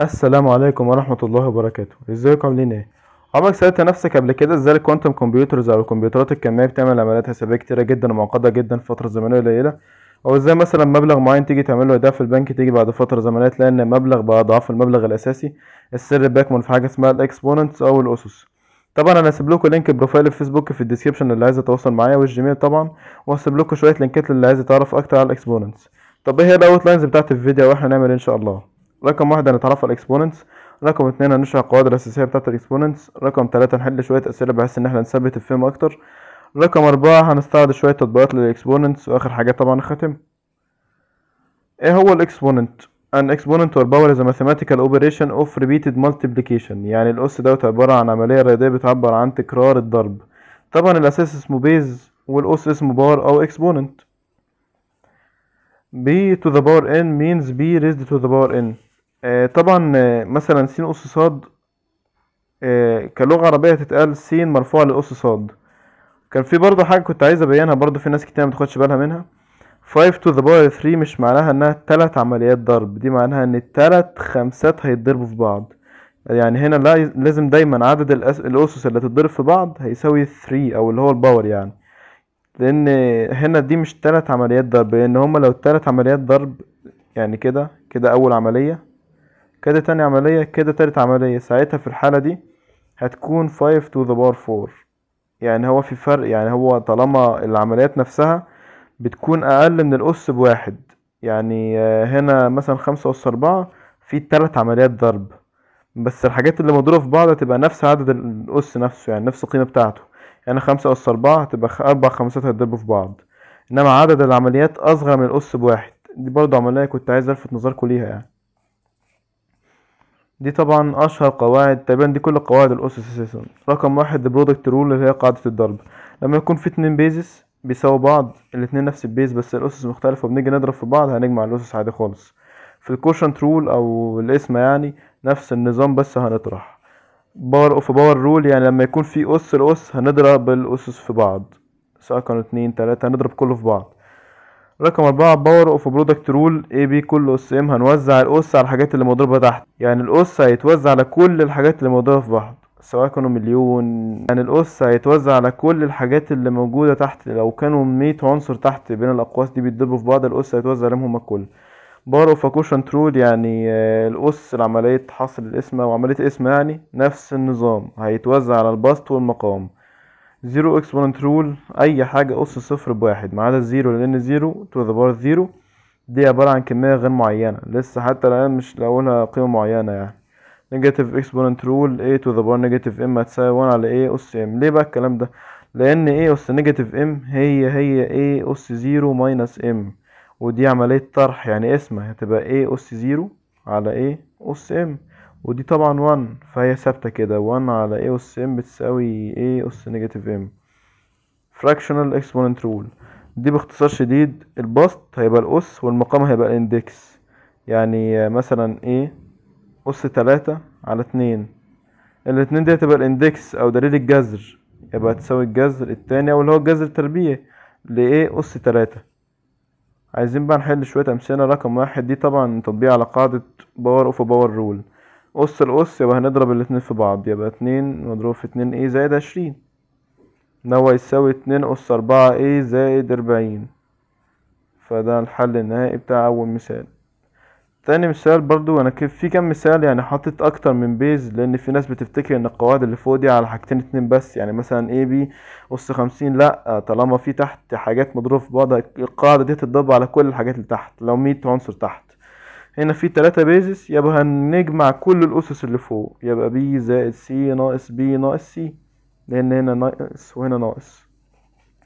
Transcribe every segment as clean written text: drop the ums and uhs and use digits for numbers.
السلام عليكم ورحمة الله وبركاته. ازيكم عاملين ايه؟ عمرك سألت نفسك قبل كده ازاي الكوانتم كمبيوترز او الكمبيوترات الكمية بتعمل عمليات حسابية كتيرة جدا ومعقدة جدا في فترة زمنية قليلة؟ او ازاي مثلا مبلغ معين تيجي تعمله ايداع في البنك تيجي بعد فترة زمنية تلاقي ان المبلغ بقى اضعاف المبلغ الاساسي؟ السر بيكمن في حاجة اسمها الاكسبوننتس او الاسس. طبعا انا هسيب لكم لينك بروفايل الفيسبوك في الديسكربشن اللي عايز يتواصل معايا، والجيميل طبعا، وهسيب لكم شوية لينكات اللي عايز يتعرف اكتر على الاكسبوننتس. طب ايه هي الاوتلاينز بتاعت الفيديو واحنا نعمل إيه ان شاء الله؟ رقم واحد هنتعرف على الاكسبوننتس. رقم اتنين هنشرح القواعد الأساسية بتاعة الإكسبوننتس. رقم تلاتة نحل شوية أسئلة بحيث إن احنا نثبت الفهم أكتر. رقم أربعة هنستعرض شوية تطبيقات للإكسبوننتس، وآخر حاجة طبعا نختم. إيه هو الإكسبوننت؟ An exponent or power is a mathematical operation of repeated multiplication. يعني الأس دوت عبارة عن عملية رياضية بتعبر عن تكرار الضرب. طبعا الأساس اسمه بيز والأس اسمه باور أو إكسبوننت. b to the power n means b raised to the power n. طبعا مثلا س أس ص كلغة عربية تتقال س مرفوع لأس صاد. كان في برضه حاجة كنت عايز أبينها برضه، في ناس كتير ما تاخدش بالها منها. 5 to the power 3 مش معناها إنها تلات عمليات ضرب، دي معناها إن التلات خمسات هيتضربوا في بعض. يعني هنا لازم دايما عدد الأسس اللي تتضرب في بعض هيساوي 3 أو اللي هو الباور يعني. لأن هنا دي مش تلات عمليات ضرب، لأن هما لو تلات عمليات ضرب يعني كده كده أول عملية، كده تاني عملية، كده تالت عملية، ساعتها في الحالة دي هتكون 5 to the power 4. يعني هو في فرق، يعني هو طالما العمليات نفسها بتكون أقل من الأس بواحد. يعني هنا مثلا 5 أس 4 في 3 عمليات ضرب، بس الحاجات اللي مضروبة في بعض هتبقى نفس عدد الأس نفسه، يعني نفس القيمة بتاعته. يعني 5 أس 4 هتبقى 4 خمسات هيتضربوا في بعض، إنما عدد العمليات أصغر من الأس بواحد. دي برضه عملية كنت عايز ألفت نظركم ليها يعني. دي طبعا اشهر قواعد تقريبا، دي كل قواعد الاسس اساسا. رقم واحد البرودكت رول اللي هي قاعدة الضرب. لما يكون في اتنين بيزس بيساوي بعض، الاتنين نفس البيز بس الاسس مختلفة وبنيجي نضرب في بعض هنجمع الاسس عادي خالص. في الكوشنت رول او الاسم يعني نفس النظام بس هنطرح. باور اوف باور رول يعني لما يكون في اس الاس هنضرب الاسس في بعض، سواء كانوا اتنين تلاتة هنضرب كله في بعض. رقم 4 باور اوف برودكت رول اي بي كل اس ام هنوزع الاس على الحاجات اللي مضروبة تحت، يعني الاس هيتوزع على كل الحاجات اللي مضروبة في بعض سواء كانوا مليون. يعني الاس هيتوزع على كل الحاجات اللي موجودة تحت، لو كانوا 100 عنصر تحت بين الاقواس دي بيتضربوا في بعض الاس هيتوزع عليهم هما الكل. باور اوف كوشنت رول يعني الاس لعملية حصر الاسم او عملية الاسم يعني نفس النظام هيتوزع على البسط والمقام. زيرو اكسبوننت رول اي حاجة اس صفر بواحد ما عدا الزيرو، لان زيرو تو ذا باور زيرو دي عبارة عن كمية غير معينة لسه حتى الآن مش لاقولها قيمة معينة يعني. نيجاتيف اكسبوننت رول a to the power نيجاتيف m هتساوي 1 على a أس m. ليه بقى الكلام ده؟ لأن a أس نيجاتيف m هي a أس 0 ماينس m، ودي عملية طرح يعني اسمها هتبقى a أس 0 على a أس m، ودي طبعا 1 فهي ثابتة كده 1 على a أس m بتساوي a أس نيجاتيف m. fractional exponent rule دي باختصار شديد البسط هيبقى الأس والمقام هيبقى الاندكس. يعني مثلا ايه أس 3 على 2، الاتنين دي هتبقى الاندكس أو دليل الجذر، يبقى تساوي الجذر التاني أو اللي هو الجذر التربيعي لإيه أس 3. عايزين بقى نحل شوية أمثلة. رقم واحد دي طبعا تطبيق على قاعدة باور اوف باور رول. أس الأس يبقى هنضرب الاتنين في بعض، يبقى 2 مضروب في 2 زائد 20، ده هو يساوي 2 أس 4 زائد 40. فده الحل النهائي بتاع أول مثال. تاني مثال برضو أنا كيف في كام مثال يعني حاطط أكتر من بيز، لأن في ناس بتفتكر إن القواعد اللي فوق دي على حاجتين اتنين بس، يعني مثلا اي بي أس 50، لأ طالما في تحت حاجات مضروبة في بعض القاعدة دي تتطبق على كل الحاجات اللي تحت لو 100 عنصر تحت. هنا في 3 بيزس يبقى هنجمع كل الأسس اللي فوق، يبقى بي زائد سي ناقص بي ناقص سي، لأن هنا ناقص وهنا ناقص،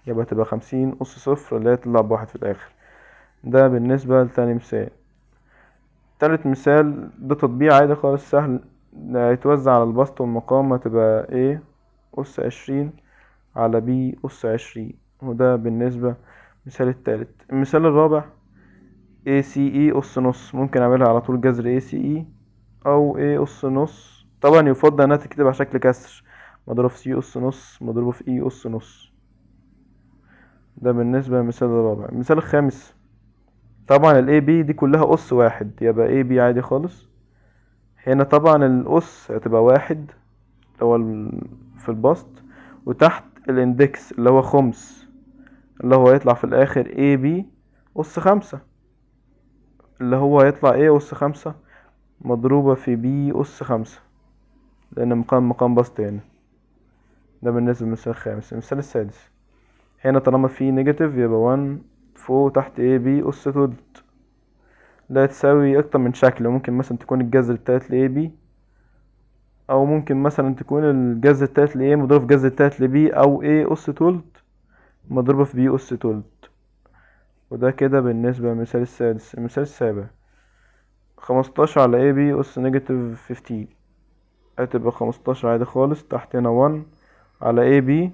يبقى تبقى 50 أس 0 اللي هي تطلع بواحد في الآخر. ده بالنسبة لتاني مثال. تالت مثال ده تطبيق عادي خالص سهل، هيتوزع على البسط والمقام هتبقى A أس 20 على B أس 20، وده بالنسبة المثال التالت. المثال الرابع ACE أس نص، ممكن أعملها على طول جذر ACE أو A أس نص، طبعا يفضل إنها تكتب على شكل كسر مضروب في C أس نص مضروب في E أس نص. ده بالنسبة للمثال الرابع. المثال الخامس طبعا ال AB دي كلها أس واحد، يبقى AB عادي خالص هنا طبعا الأس هتبقى واحد اللي هو في البسط، وتحت الاندكس اللي هو خمس اللي هو يطلع في الآخر AB أس خمسة، اللي هو هيطلع A أس خمسة مضروبة في B أس خمسة، لأن مقام بسط هنا. ده بالنسبة للمثال الخامس. المثال السادس، هنا طالما في نيجاتيف يبقى 1 فوق تحت AB أس تلت، لا تساوي أكتر من شكل. ممكن مثلا تكون الجذر التالت ل AB، أو ممكن مثلا تكون الجذر التالت ل A مضروب في الجذر التالت ل B، أو A أس تلت مضروبة في B أس تلت. وده كده بالنسبة للمثال السادس. المثال السابع، 15 على AB أس نيجاتيف 15، هتبقى 15 عادي خالص، تحت هنا 1 على AB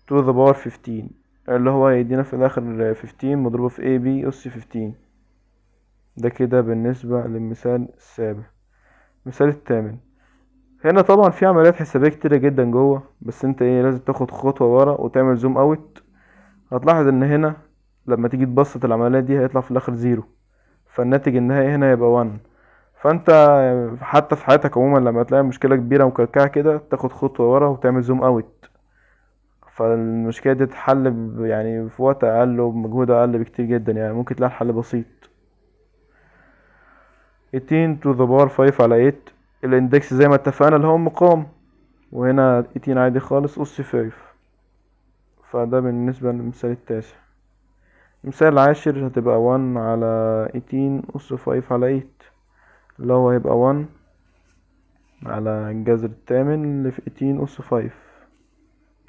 to the power 15، اللي هو هيدينا في الآخر 15 مضروبة في AB أس 15. ده كده بالنسبة للمثال السابع. المثال الثامن، هنا طبعا في عمليات حسابية كتيرة جدا جوه، بس انت لازم تاخد خطوة ورا وتعمل زوم اوت. هتلاحظ ان هنا لما تيجي تبسط العمليات دي هيطلع في الاخر زيرو، فالناتج النهائي هنا يبقى 1. فانت حتى في حياتك عموما لما تلاقي مشكلة كبيرة مكلكعة كده تاخد خطوة ورا وتعمل زوم اوت، فالمشكلة دي تتحل يعني في وقت اقل وبمجهود اقل بكتير جدا. يعني ممكن تلاقي الحل بسيط. 18 to the power 5 على 8، الاندكس زي ما اتفقنا اللي هو المقام، وهنا 18 عادي خالص أس 5. فده بالنسبة للمثال التاسع. المثال العاشر هتبقى 1 على 18 أس 5 على 8، اللي هو هيبقى 1 على الجذر الثامن اللي في 18 أس 5،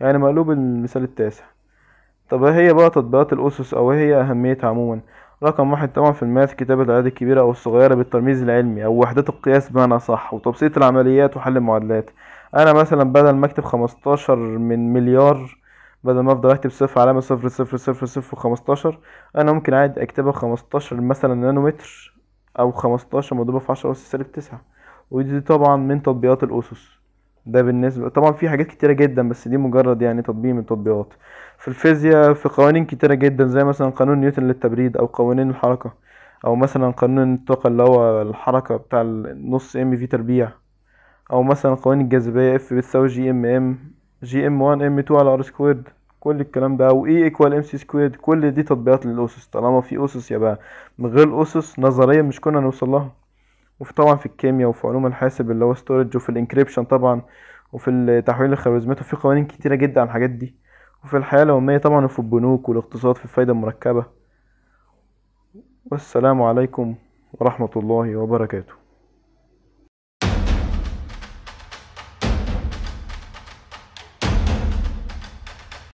يعني مقلوب المثال التاسع. طب ايه هي بقى تطبيقات الأسس، أو ايه هي أهميتها عموما؟ رقم واحد طبعا في الماث كتابة الأعداد الكبيرة أو الصغيرة بالترميز العلمي أو وحدات القياس بمعنى صح، وتبسيط العمليات وحل المعادلات. أنا مثلا بدل ما أكتب 15 من مليار، بدل ما أفضل أكتب صفر علامة صفر صفر صفر صفر وخمستاشر، أنا ممكن عادي أكتبها 15 مثلا نانومتر، أو 15 مضروبة في 10 أس سالب 9. ودي طبعا من تطبيقات الأسس. ده بالنسبة طبعا في حاجات كتيرة جدا، بس دي مجرد يعني تطبيق من التطبيقات. في الفيزياء في قوانين كتيرة جدا، زي مثلا قانون نيوتن للتبريد، أو قوانين الحركة، أو مثلا قانون الطاقة اللي هو الحركة بتاع النص ام في تربيع، أو مثلا قوانين الجاذبية اف بتساوي جي ام 1 ام 2 على ار سكويرد. كل الكلام ده، أو اي ايكوال ام سي سكويرد. كل دي تطبيقات للأسس. طالما في أسس يبقى من غير الأسس نظريا مش كنا نوصل لها. وفي طبعا في الكيمياء وفي علوم الحاسب اللي هو ستورج، وفي الانكريبشن طبعا، وفي تحويل الخوارزميات، وفي قوانين كتيرة جدا عن الحاجات دي. وفي الحياة اليومية طبعا، وفي البنوك والاقتصاد في الفايدة المركبة. والسلام عليكم ورحمة الله وبركاته.